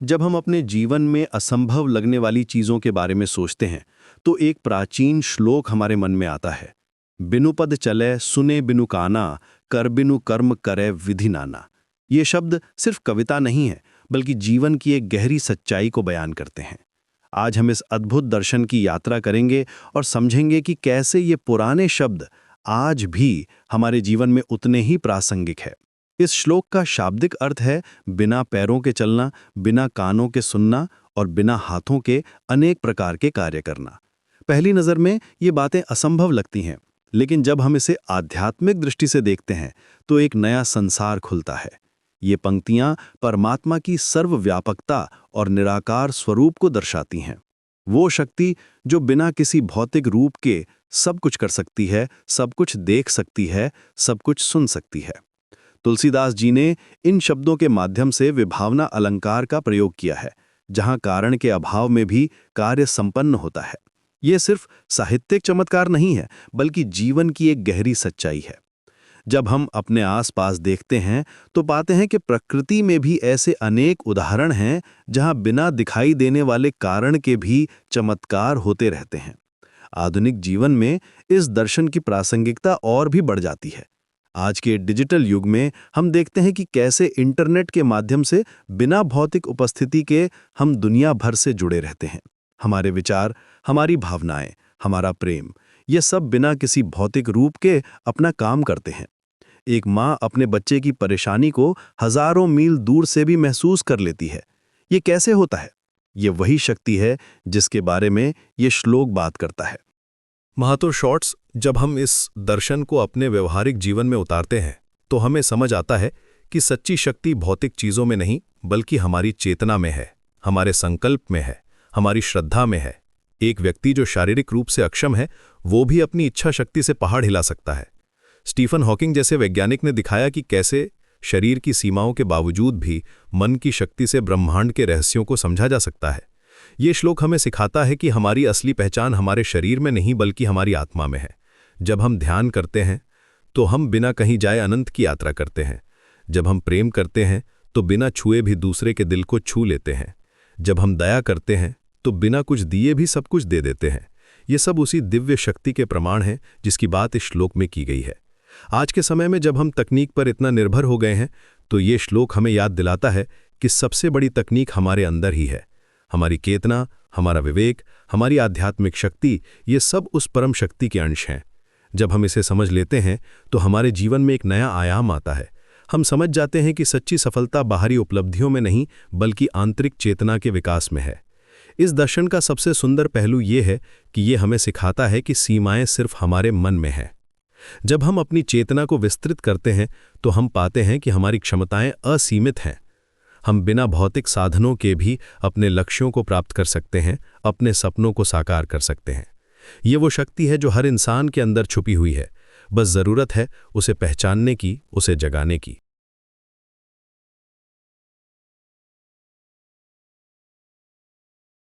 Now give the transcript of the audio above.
जब हम अपने जीवन में असंभव लगने वाली चीजों के बारे में सोचते हैं तो एक प्राचीन श्लोक हमारे मन में आता है। बिनु पद चले सुने बिनु काना, कर बिनु कर्म करे विधि नाना। ये शब्द सिर्फ कविता नहीं है, बल्कि जीवन की एक गहरी सच्चाई को बयान करते हैं। आज हम इस अद्भुत दर्शन की यात्रा करेंगे और समझेंगे कि कैसे ये पुराने शब्द आज भी हमारे जीवन में उतने ही प्रासंगिक है। इस श्लोक का शाब्दिक अर्थ है बिना पैरों के चलना, बिना कानों के सुनना और बिना हाथों के अनेक प्रकार के कार्य करना। पहली नज़र में ये बातें असंभव लगती हैं, लेकिन जब हम इसे आध्यात्मिक दृष्टि से देखते हैं तो एक नया संसार खुलता है। ये पंक्तियां परमात्मा की सर्वव्यापकता और निराकार स्वरूप को दर्शाती हैं। वो शक्ति जो बिना किसी भौतिक रूप के सब कुछ कर सकती है, सब कुछ देख सकती है, सब कुछ सुन सकती है। तुलसीदास जी ने इन शब्दों के माध्यम से विभावना अलंकार का प्रयोग किया है, जहां कारण के अभाव में भी कार्य संपन्न होता है। ये सिर्फ साहित्यिक चमत्कार नहीं है, बल्कि जीवन की एक गहरी सच्चाई है। जब हम अपने आसपास देखते हैं तो पाते हैं कि प्रकृति में भी ऐसे अनेक उदाहरण हैं जहां बिना दिखाई देने वाले कारण के भी चमत्कार होते रहते हैं। आधुनिक जीवन में इस दर्शन की प्रासंगिकता और भी बढ़ जाती है। आज के डिजिटल युग में हम देखते हैं कि कैसे इंटरनेट के माध्यम से बिना भौतिक उपस्थिति के हम दुनिया भर से जुड़े रहते हैं। हमारे विचार, हमारी भावनाएं, हमारा प्रेम, ये सब बिना किसी भौतिक रूप के अपना काम करते हैं। एक माँ अपने बच्चे की परेशानी को हजारों मील दूर से भी महसूस कर लेती है। ये कैसे होता है? ये वही शक्ति है जिसके बारे में ये श्लोक बात करता है। महातो शॉर्ट्स, जब हम इस दर्शन को अपने व्यवहारिक जीवन में उतारते हैं तो हमें समझ आता है कि सच्ची शक्ति भौतिक चीजों में नहीं, बल्कि हमारी चेतना में है, हमारे संकल्प में है, हमारी श्रद्धा में है। एक व्यक्ति जो शारीरिक रूप से अक्षम है, वो भी अपनी इच्छा शक्ति से पहाड़ हिला सकता है। स्टीफन हॉकिंग जैसे वैज्ञानिक ने दिखाया कि कैसे शरीर की सीमाओं के बावजूद भी मन की शक्ति से ब्रह्मांड के रहस्यों को समझा जा सकता है। ये श्लोक हमें सिखाता है कि हमारी असली पहचान हमारे शरीर में नहीं, बल्कि हमारी आत्मा में है। जब हम ध्यान करते हैं तो हम बिना कहीं जाए अनंत की यात्रा करते हैं। जब हम प्रेम करते हैं तो बिना छुए भी दूसरे के दिल को छू लेते हैं। जब हम दया करते हैं तो बिना कुछ दिए भी सब कुछ दे देते हैं। ये सब उसी दिव्य शक्ति के प्रमाण हैं जिसकी बात इस श्लोक में की गई है। आज के समय में जब हम तकनीक पर इतना निर्भर हो गए हैं तो ये श्लोक हमें याद दिलाता है कि सबसे बड़ी तकनीक हमारे अंदर ही है। हमारी चेतना, हमारा विवेक, हमारी आध्यात्मिक शक्ति, ये सब उस परम शक्ति के अंश हैं। जब हम इसे समझ लेते हैं तो हमारे जीवन में एक नया आयाम आता है। हम समझ जाते हैं कि सच्ची सफलता बाहरी उपलब्धियों में नहीं, बल्कि आंतरिक चेतना के विकास में है। इस दर्शन का सबसे सुंदर पहलू ये है कि ये हमें सिखाता है कि सीमाएं सिर्फ हमारे मन में हैं। जब हम अपनी चेतना को विस्तृत करते हैं तो हम पाते हैं कि हमारी क्षमताएं असीमित हैं। हम बिना भौतिक साधनों के भी अपने लक्ष्यों को प्राप्त कर सकते हैं, अपने सपनों को साकार कर सकते हैं। ये वो शक्ति है जो हर इंसान के अंदर छुपी हुई है। बस जरूरत है उसे पहचानने की, उसे जगाने की।